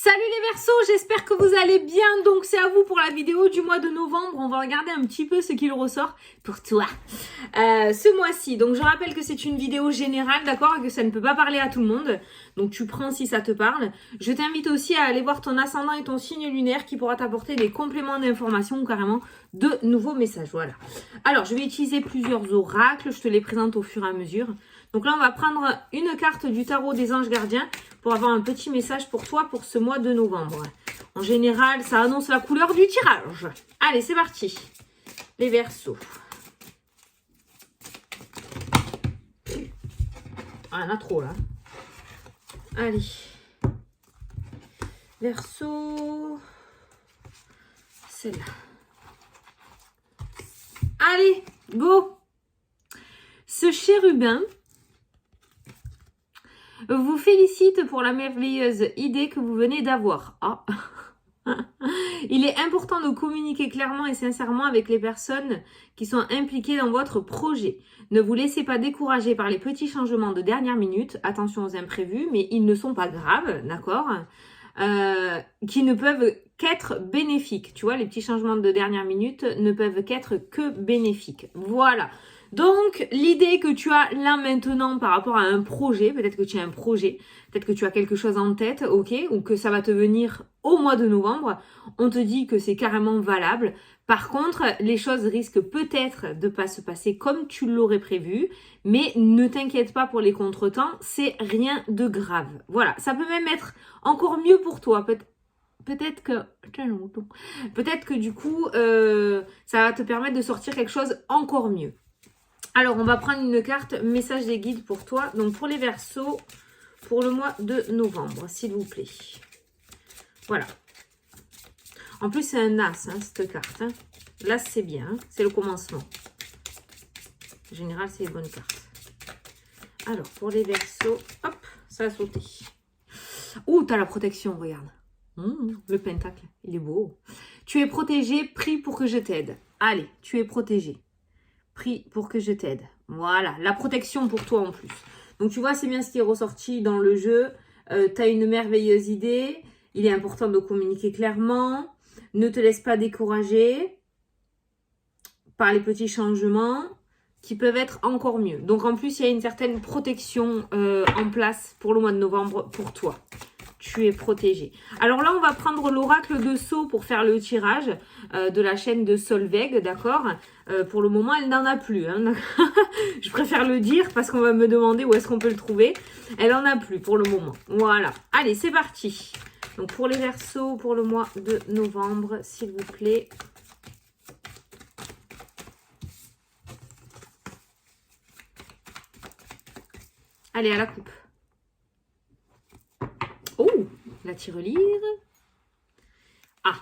Salut les Verseaux, j'espère que vous allez bien. Donc c'est à vous pour la vidéo du mois de novembre. On va regarder un petit peu ce qu'il ressort pour toi ce mois-ci. Donc je rappelle que c'est une vidéo générale, d'accord, et que ça ne peut pas parler à tout le monde. Donc tu prends si ça te parle. Je t'invite aussi à aller voir ton ascendant et ton signe lunaire qui pourra t'apporter des compléments d'informations ou carrément de nouveaux messages. Voilà. Alors je vais utiliser plusieurs oracles. Je te les présente au fur et à mesure. Donc là, on va prendre une carte du tarot des anges gardiens pour avoir un petit message pour toi pour ce mois de novembre. En général, ça annonce la couleur du tirage. Allez, c'est parti. Les Verseaux. Ah, il y en a trop là. Allez. Verseau. Celle-là. Allez, go. Ce chérubin vous félicite pour la merveilleuse idée que vous venez d'avoir. Ah. Il est important de communiquer clairement et sincèrement avec les personnes qui sont impliquées dans votre projet. Ne vous laissez pas décourager par les petits changements de dernière minute. Attention aux imprévus, mais ils ne sont pas graves, d'accord, qui ne peuvent qu'être bénéfiques. Tu vois, les petits changements de dernière minute ne peuvent qu'être que bénéfiques. Voilà. Donc, l'idée que tu as là maintenant par rapport à un projet, peut-être que tu as un projet, peut-être que tu as quelque chose en tête, ok, ou que ça va te venir au mois de novembre, on te dit que c'est carrément valable. Par contre, les choses risquent peut-être de pas se passer comme tu l'aurais prévu, mais ne t'inquiète pas pour les contretemps, c'est rien de grave. Voilà, ça peut même être encore mieux pour toi, peut-être que du coup, ça va te permettre de sortir quelque chose encore mieux. Alors, on va prendre une carte message des guides pour toi. Donc, pour les Verseaux, pour le mois de novembre, s'il vous plaît. Voilà. En plus, c'est un as, hein, cette carte. Hein. L'as, c'est bien. Hein. C'est le commencement. En général, c'est les bonnes cartes. Alors, pour les Verseaux, hop, ça a sauté. Ouh, t'as la protection, regarde. Le pentacle, il est beau. Tu es protégé, prie pour que je t'aide. Allez, tu es protégé. Prie pour que je t'aide. Voilà, la protection pour toi en plus. Donc tu vois, c'est bien ce qui est ressorti dans le jeu. Tu as une merveilleuse idée. Il est important de communiquer clairement. Ne te laisse pas décourager par les petits changements qui peuvent être encore mieux. Donc en plus, il y a une certaine protection en place pour le mois de novembre pour toi. Tu es protégé. Alors là, on va prendre l'oracle de Sceaux pour faire le tirage de la chaîne de Solveig, d'accord. Pour le moment, elle n'en a plus. Hein, je préfère le dire parce qu'on va me demander où est-ce qu'on peut le trouver. Elle n'en a plus pour le moment. Voilà. Allez, c'est parti. Donc pour les Verseaux, pour le mois de novembre, s'il vous plaît. Allez, à la coupe. Oh, la tirelire. Ah.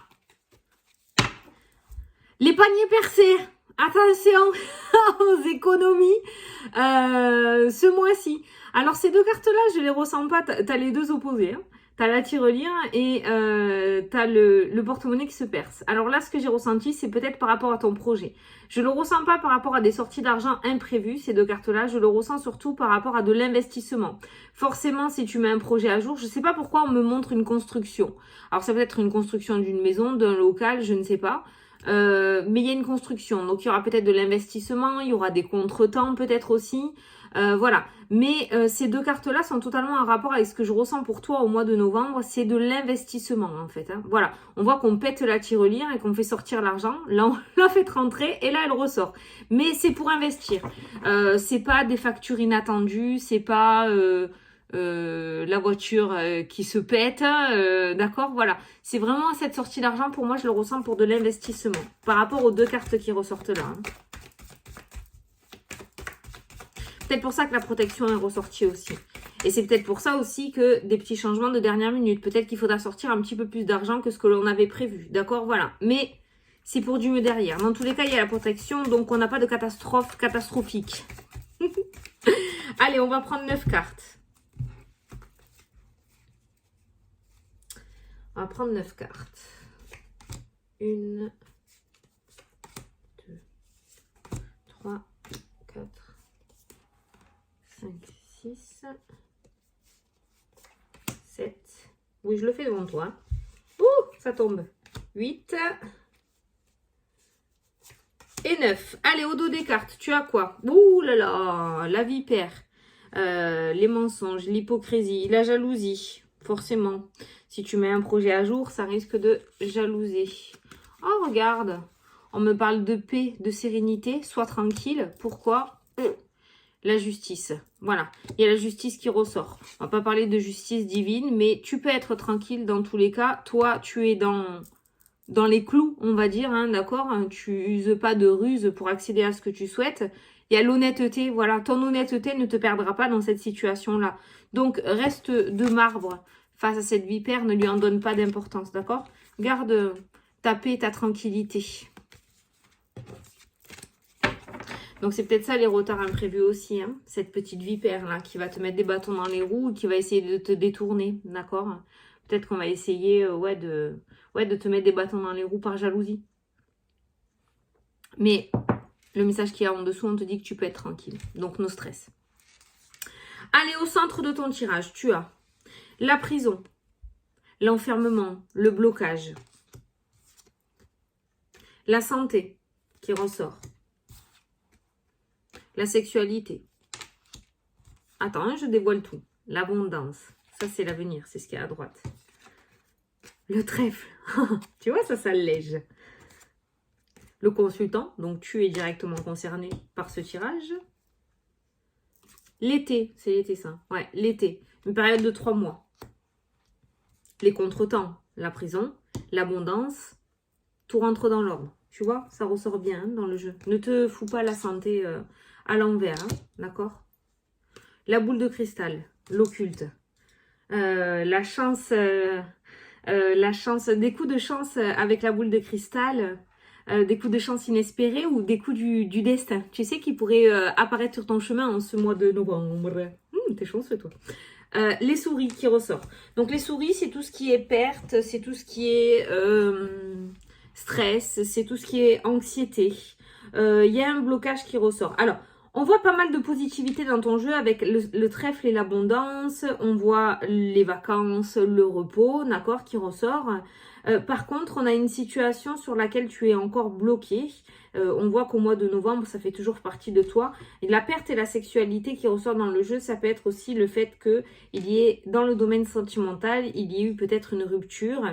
Les paniers percés. Attention aux économies ce mois-ci. Alors, ces deux cartes-là, je les ressens pas. T'as les deux opposés. Hein. T'as la tirelire et t'as le porte-monnaie qui se perce. Alors là, ce que j'ai ressenti, c'est peut-être par rapport à ton projet. Je le ressens pas par rapport à des sorties d'argent imprévues, ces deux cartes-là. Je le ressens surtout par rapport à de l'investissement. Forcément, si tu mets un projet à jour, je sais pas pourquoi on me montre une construction. Alors, ça peut être une construction d'une maison, d'un local, je ne sais pas. Mais il y a une construction. Donc, il y aura peut-être de l'investissement, il y aura des contretemps peut-être aussi. Voilà. Mais ces deux cartes-là sont totalement en rapport avec ce que je ressens pour toi au mois de novembre. C'est de l'investissement, en fait. Hein. Voilà. On voit qu'on pète la tirelire et qu'on fait sortir l'argent. Là, on l'a fait rentrer et là, elle ressort. Mais c'est pour investir. C'est pas des factures inattendues. C'est pas... la voiture qui se pète, d'accord, voilà. C'est vraiment cette sortie d'argent, pour moi, je le ressens pour de l'investissement. Par rapport aux deux cartes qui ressortent là. Hein. Peut-être pour ça que la protection est ressortie aussi. Et c'est peut-être pour ça aussi que des petits changements de dernière minute. Peut-être qu'il faudra sortir un petit peu plus d'argent que ce que l'on avait prévu. D'accord, voilà. Mais c'est pour du mieux derrière. Dans tous les cas, il y a la protection, donc on n'a pas de catastrophe catastrophique. Allez, on va prendre 9 cartes. On va prendre 9 cartes. 1, 2, 3, 4, 5, 6, 7, Oui, je le fais devant toi. Hein. Ouh, ça tombe. 8 et 9. Allez, au dos des cartes, tu as quoi? Ouh là là, la vipère, les mensonges, l'hypocrisie, la jalousie, forcément. Si tu mets un projet à jour, ça risque de jalouser. Oh, regarde, on me parle de paix, de sérénité, sois tranquille. Pourquoi? La justice. Voilà, il y a la justice qui ressort. On va pas parler de justice divine, mais tu peux être tranquille dans tous les cas. Toi, tu es dans les clous, on va dire, hein, d'accord? Tu uses pas de ruse pour accéder à ce que tu souhaites. Il y a l'honnêteté, voilà. Ton honnêteté ne te perdra pas dans cette situation-là. Donc, reste de marbre face à cette vipère, ne lui en donne pas d'importance, d'accord? Garde ta paix, ta tranquillité. Donc, c'est peut-être ça les retards imprévus aussi, hein, cette petite vipère-là qui va te mettre des bâtons dans les roues, qui va essayer de te détourner, d'accord? Peut-être qu'on va essayer de te mettre des bâtons dans les roues par jalousie. Mais le message qu'il y a en dessous, on te dit que tu peux être tranquille. Donc, no stress. Allez, au centre de ton tirage, tu as la prison, l'enfermement, le blocage, la santé qui ressort, la sexualité. Attends, hein, je dévoile tout. L'abondance, ça c'est l'avenir, c'est ce qu'il y a à droite. Le trèfle, tu vois, ça s'allège. Le consultant, donc tu es directement concerné par ce tirage. L'été, c'est l'été ça. Ouais, l'été, une période de 3 mois. Les contretemps, la prison, l'abondance, tout rentre dans l'ordre. Tu vois, ça ressort bien hein, dans le jeu. Ne te fous pas la santé à l'envers, hein, d'accord? La boule de cristal, l'occulte. La chance, des coups de chance avec la boule de cristal, des coups de chance inespérés ou des coups du destin. Tu sais qui pourraient apparaître sur ton chemin en ce mois de novembre. T'es chanceux toi. Les souris qui ressortent. Donc les souris, c'est tout ce qui est perte, c'est tout ce qui est stress, c'est tout ce qui est anxiété. Il y a un blocage qui ressort. Alors, on voit pas mal de positivité dans ton jeu avec le trèfle et l'abondance. On voit les vacances, le repos, d'accord, qui ressort. Par contre, on a une situation sur laquelle tu es encore bloqué. On voit qu'au mois de novembre, ça fait toujours partie de toi. Et la perte et la sexualité qui ressort dans le jeu, ça peut être aussi le fait qu'il y ait, dans le domaine sentimental, il y ait eu peut-être une rupture.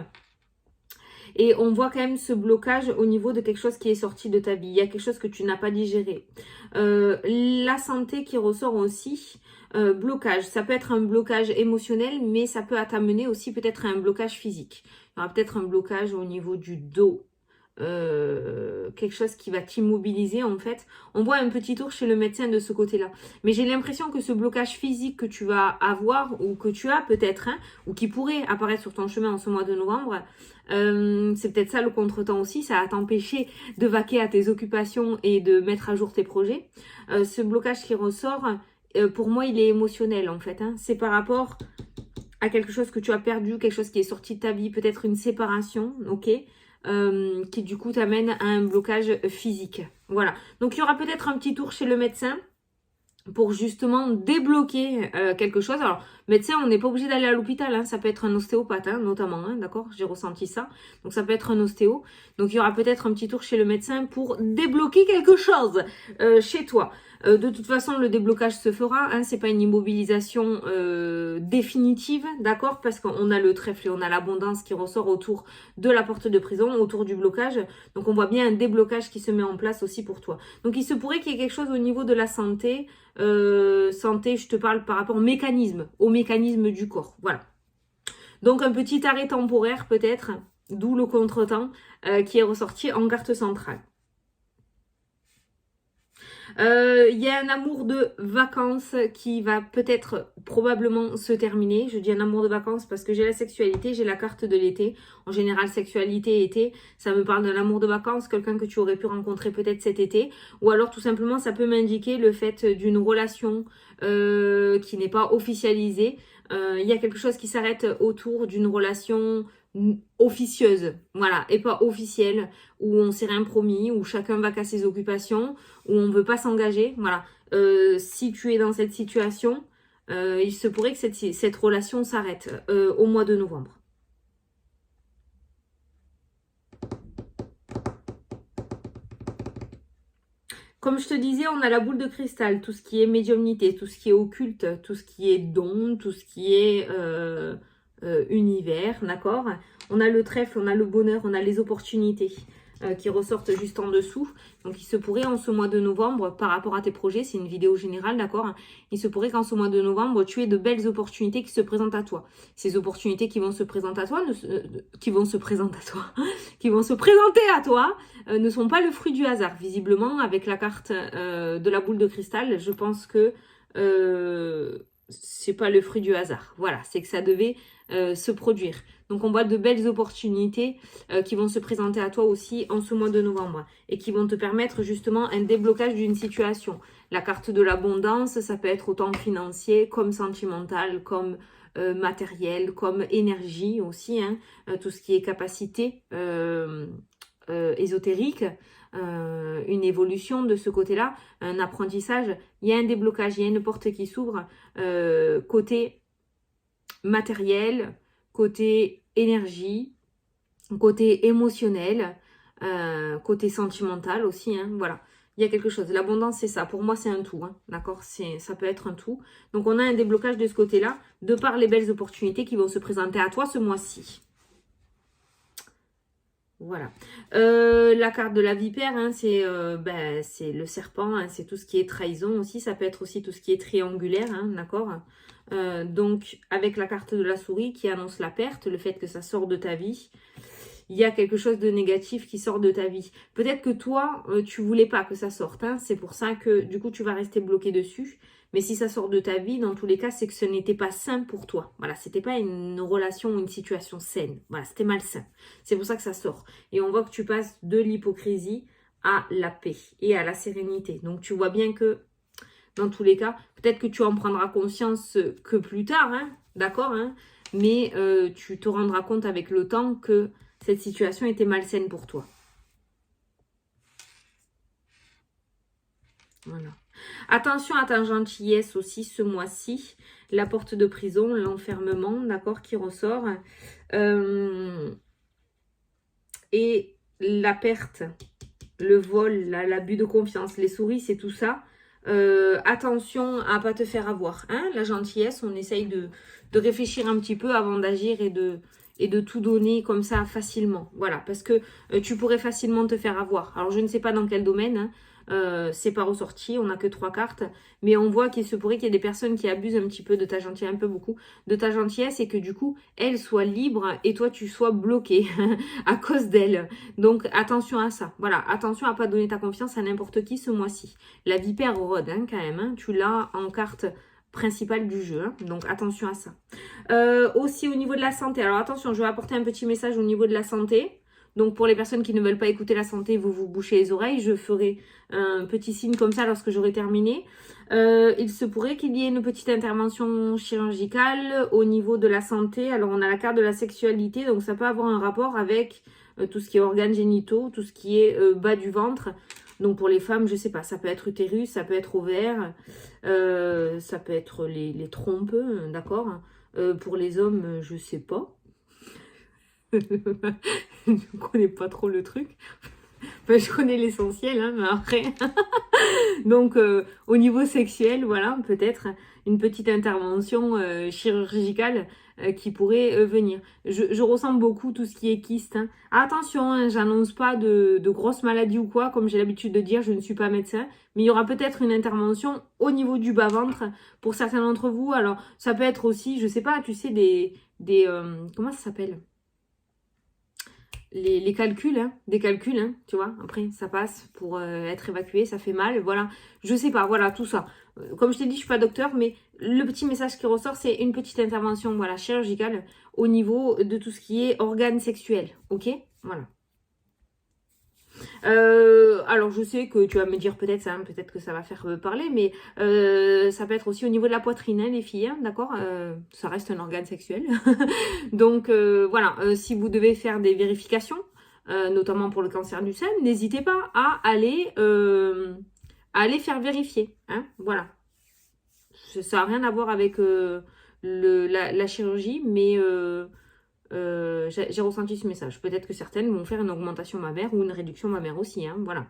Et on voit quand même ce blocage au niveau de quelque chose qui est sorti de ta vie. Il y a quelque chose que tu n'as pas digéré. La santé qui ressort aussi. Blocage. Ça peut être un blocage émotionnel, mais ça peut t'amener aussi peut-être à un blocage physique. Il y aura peut-être un blocage au niveau du dos. Quelque chose qui va t'immobiliser en fait. On voit un petit tour chez le médecin de ce côté-là. Mais j'ai l'impression que ce blocage physique que tu vas avoir ou que tu as peut-être, hein, ou qui pourrait apparaître sur ton chemin en ce mois de novembre, c'est peut-être ça le contretemps aussi. Ça va t'empêcher de vaquer à tes occupations et de mettre à jour tes projets. Ce blocage qui ressort, pour moi, il est émotionnel en fait. Hein. C'est par rapport à quelque chose que tu as perdu, quelque chose qui est sorti de ta vie, peut-être une séparation, ok, qui du coup t'amène à un blocage physique. Voilà. Donc il y aura peut-être un petit tour chez le médecin pour justement débloquer quelque chose. Alors, médecin, on n'est pas obligé d'aller à l'hôpital, hein. Ça peut être un ostéopathe, hein, notamment, hein, d'accord? J'ai ressenti ça. Donc, ça peut être un ostéo. Donc, il y aura peut-être un petit tour chez le médecin pour débloquer quelque chose chez toi. De toute façon, le déblocage se fera, hein, c'est pas une immobilisation définitive, d'accord? Parce qu'on a le trèfle et on a l'abondance qui ressort autour de la porte de prison, autour du blocage. Donc, on voit bien un déblocage qui se met en place aussi pour toi. Donc, il se pourrait qu'il y ait quelque chose au niveau de la santé. Santé, je te parle par rapport au mécanisme du corps, voilà. Donc un petit arrêt temporaire peut-être, d'où le contretemps qui est ressorti en carte centrale. Il y a un amour de vacances qui va peut-être probablement se terminer. Je dis un amour de vacances parce que j'ai la sexualité, j'ai la carte de l'été. En général, sexualité, été, ça me parle d'un amour de vacances, quelqu'un que tu aurais pu rencontrer peut-être cet été. Ou alors tout simplement, ça peut m'indiquer le fait d'une relation qui n'est pas officialisée. Il y a quelque chose qui s'arrête autour d'une relation officieuse, voilà, et pas officielle, où on s'est rien promis, où chacun va qu'à ses occupations, où on veut pas s'engager, voilà. Si tu es dans cette situation, il se pourrait que cette relation s'arrête au mois de novembre, Comme je te disais, on a la boule de cristal, tout ce qui est médiumnité, tout ce qui est occulte, tout ce qui est don, tout ce qui est univers, d'accord? On a le trèfle, on a le bonheur, on a les opportunités qui ressortent juste en dessous. Donc, il se pourrait en ce mois de novembre, par rapport à tes projets, c'est une vidéo générale, d'accord? Il se pourrait qu'en ce mois de novembre, tu aies de belles opportunités qui se présentent à toi. Ces opportunités qui vont se présenter à toi, qui vont se présenter à toi, qui vont se présenter à toi, ne sont pas le fruit du hasard. Visiblement, avec la carte de la boule de cristal, je pense que c'est pas le fruit du hasard. Voilà, c'est que ça devait se produire. Donc on voit de belles opportunités qui vont se présenter à toi aussi en ce mois de novembre et qui vont te permettre justement un déblocage d'une situation. La carte de l'abondance, ça peut être autant financier comme sentimental, comme matériel, comme énergie aussi, hein, tout ce qui est capacité ésotérique, une évolution de ce côté-là, un apprentissage, il y a un déblocage, il y a une porte qui s'ouvre côté matériel, côté énergie, côté émotionnel, côté sentimental aussi, hein, voilà. Il y a quelque chose. L'abondance, c'est ça. Pour moi, c'est un tout, hein, d'accord? Ça peut être un tout. Donc, on a un déblocage de ce côté-là, de par les belles opportunités qui vont se présenter à toi ce mois-ci. Voilà. La carte de la vipère, hein, c'est le serpent, hein, c'est tout ce qui est trahison aussi. Ça peut être aussi tout ce qui est triangulaire, hein, d'accord? Donc, avec la carte de la souris qui annonce la perte, le fait que ça sort de ta vie, il y a quelque chose de négatif qui sort de ta vie. Peut-être que toi, tu voulais pas que ça sorte, hein, c'est pour ça que du coup, tu vas rester bloqué dessus. Mais si ça sort de ta vie, dans tous les cas, c'est que ce n'était pas sain pour toi. Voilà, c'était pas une relation ou une situation saine. Voilà, c'était malsain. C'est pour ça que ça sort. Et on voit que tu passes de l'hypocrisie à la paix et à la sérénité. Donc, tu vois bien que, dans tous les cas, peut-être que tu en prendras conscience que plus tard, hein, d'accord, hein, mais tu te rendras compte avec le temps que cette situation était malsaine pour toi. Voilà. Attention à ta gentillesse aussi ce mois-ci. La porte de prison, l'enfermement, d'accord, qui ressort. Et la perte, le vol, l'abus de confiance, les souris, c'est tout ça. Attention à pas te faire avoir. Hein, la gentillesse, on essaye de réfléchir un petit peu avant d'agir et de tout donner comme ça facilement. Voilà, parce que tu pourrais facilement te faire avoir. Alors, je ne sais pas dans quel domaine, hein, c'est pas ressorti, on n'a que 3 cartes, mais on voit qu'il se pourrait qu'il y ait des personnes qui abusent un petit peu de ta gentillesse, un peu beaucoup, de ta gentillesse et que du coup, elles soient libres et toi, tu sois bloqué à cause d'elles. Donc, attention à ça. Voilà, attention à pas donner ta confiance à n'importe qui ce mois-ci. La vipère rôde, hein, quand même, hein, tu l'as en carte principale du jeu, hein, donc attention à ça. Aussi au niveau de la santé, alors attention, je vais apporter un petit message au niveau de la santé. Donc pour les personnes qui ne veulent pas écouter la santé, vous vous bouchez les oreilles. Je ferai un petit signe comme ça lorsque j'aurai terminé. Il se pourrait qu'il y ait une petite intervention chirurgicale au niveau de la santé. Alors on a la carte de la sexualité, donc ça peut avoir un rapport avec tout ce qui est organes génitaux, tout ce qui est bas du ventre. Donc pour les femmes, je sais pas, ça peut être utérus, ça peut être ovaire, ça peut être les trompes, d'accord. Pour les hommes, je sais pas. Je ne connais pas trop le truc. Enfin, je connais l'essentiel, hein, mais après. Donc, au niveau sexuel, voilà, peut-être une petite intervention chirurgicale qui pourrait venir. Je ressens beaucoup tout ce qui est kyste. Hein. Attention, hein, j'annonce pas de grosses maladies ou quoi, comme j'ai l'habitude de dire, je ne suis pas médecin. Mais il y aura peut-être une intervention au niveau du bas-ventre pour certains d'entre vous. Alors, ça peut être aussi, je sais pas, tu sais, comment ça s'appelle ? Les calculs, hein, des calculs, hein, tu vois, après ça passe pour être évacué, ça fait mal, voilà, je sais pas, voilà, tout ça. Comme je t'ai dit, je suis pas docteur, mais le petit message qui ressort, c'est une petite intervention, voilà, chirurgicale au niveau de tout ce qui est organes sexuels, ok, voilà. Alors je sais que tu vas me dire peut-être ça, hein, peut-être que ça va faire parler, mais ça peut être aussi au niveau de la poitrine, hein, les filles, hein, d'accord, ça reste un organe sexuel. Donc voilà, si vous devez faire des vérifications, notamment pour le cancer du sein, n'hésitez pas à aller faire vérifier, hein, voilà. Ça n'a rien à voir avec la chirurgie, mais j'ai ressenti ce message. Peut-être que certaines vont faire une augmentation mammaire ou une réduction mammaire aussi, hein, voilà.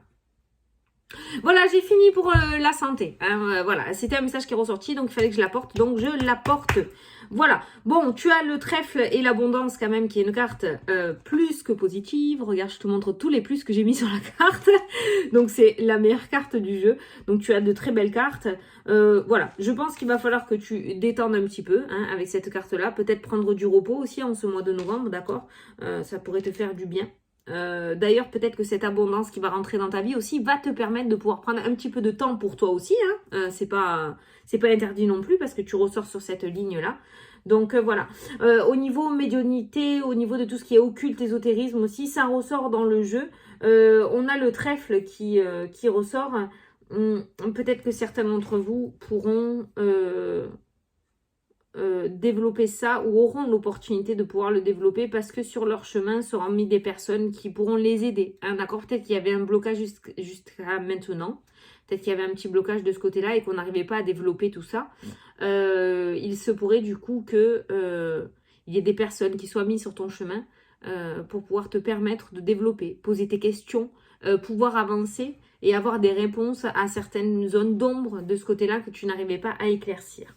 Voilà, j'ai fini pour la santé. Hein, voilà, c'était un message qui est ressorti, donc il fallait que je l'apporte, donc je l'apporte. Voilà. Bon, tu as le trèfle et l'abondance quand même, qui est une carte plus que positive. Regarde, je te montre tous les plus que j'ai mis sur la carte. Donc c'est la meilleure carte du jeu. Donc tu as de très belles cartes. Voilà, je pense qu'il va falloir que tu détendes un petit peu hein, avec cette carte-là. Peut-être prendre du repos aussi en ce mois de novembre, d'accord. Ça pourrait te faire du bien. D'ailleurs, peut-être que cette abondance qui va rentrer dans ta vie aussi va te permettre de pouvoir prendre un petit peu de temps pour toi aussi. Hein. C'est pas interdit non plus parce que tu ressors sur cette ligne-là. Donc voilà. Au niveau médiumnité, au niveau de tout ce qui est occulte, ésotérisme aussi, ça ressort dans le jeu. On a le trèfle qui ressort. Peut-être que certains d'entre vous pourront développer ça ou auront l'opportunité de pouvoir le développer parce que sur leur chemin seront mis des personnes qui pourront les aider. Hein, d'accord, peut-être qu'il y avait un blocage jusqu'à maintenant. Peut-être qu'il y avait un petit blocage de ce côté-là et qu'on n'arrivait pas à développer tout ça. Il se pourrait du coup que il y ait des personnes qui soient mises sur ton chemin pour pouvoir te permettre de développer, poser tes questions, pouvoir avancer et avoir des réponses à certaines zones d'ombre de ce côté-là que tu n'arrivais pas à éclaircir.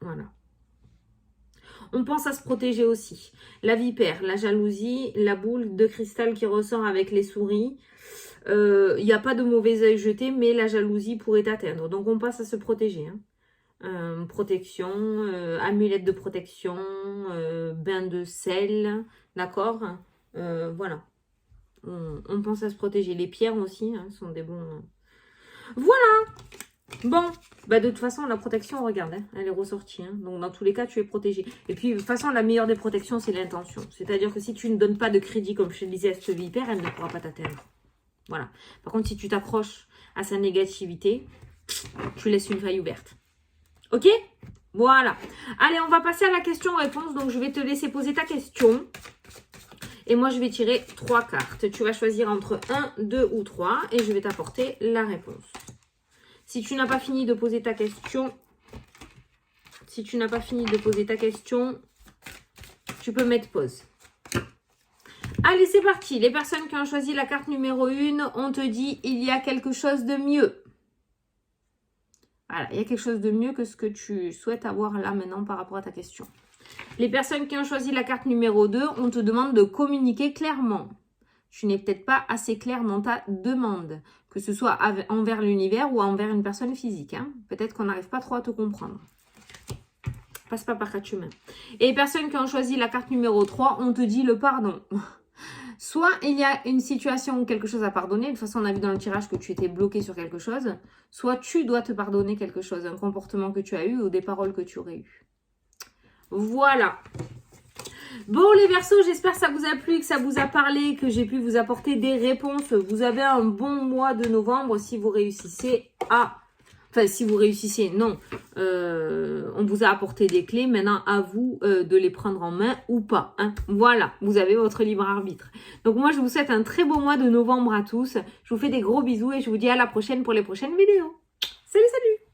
Voilà. On pense à se protéger aussi. La vipère, la jalousie, la boule de cristal qui ressort avec les souris. Il n'y a pas de mauvais œil jeté, mais la jalousie pourrait t'atteindre. Donc on pense à se protéger. Hein. Protection, amulette de protection, bain de sel, d'accord. Voilà. On pense à se protéger. Les pierres aussi hein, sont des bons... Voilà. Bon, bah de toute façon, la protection, regarde, hein, elle est ressortie. Hein. Donc, dans tous les cas, tu es protégé. Et puis, de toute façon, la meilleure des protections, c'est l'intention. C'est-à-dire que si tu ne donnes pas de crédit, comme je te disais à cette vipère, elle ne pourra pas t'atteindre. Voilà. Par contre, si tu t'accroches à sa négativité, tu laisses une faille ouverte. Ok? Voilà. Allez, on va passer à la question-réponse. Donc, je vais te laisser poser ta question. Et moi, je vais tirer 3 cartes. Tu vas choisir entre 1, 2 ou 3. Et je vais t'apporter la réponse. Si tu n'as pas fini de poser ta question, tu peux mettre pause. Allez, c'est parti. Les personnes qui ont choisi la carte numéro 1, on te dit il y a quelque chose de mieux. Voilà, il y a quelque chose de mieux que ce que tu souhaites avoir là maintenant par rapport à ta question. Les personnes qui ont choisi la carte numéro 2, on te demande de communiquer clairement. Tu n'es peut-être pas assez clair dans ta demande, que ce soit envers l'univers ou envers une personne physique. Hein. Peut-être qu'on n'arrive pas trop à te comprendre. Passe pas par 4 chemins. Et les personnes qui ont choisi la carte numéro 3, on te dit le pardon. Soit il y a une situation ou quelque chose à pardonner. De toute façon, on a vu dans le tirage que tu étais bloqué sur quelque chose. Soit tu dois te pardonner quelque chose, un comportement que tu as eu ou des paroles que tu aurais eues. Voilà. Bon les Verseaux, j'espère que ça vous a plu, que ça vous a parlé, que j'ai pu vous apporter des réponses. Vous avez un bon mois de novembre si vous réussissez à... Enfin, si vous réussissez, non. On vous a apporté des clés. Maintenant, à vous de les prendre en main ou pas. Hein. Voilà, vous avez votre libre arbitre. Donc moi, je vous souhaite un très beau mois de novembre à tous. Je vous fais des gros bisous et je vous dis à la prochaine pour les prochaines vidéos. Salut, salut!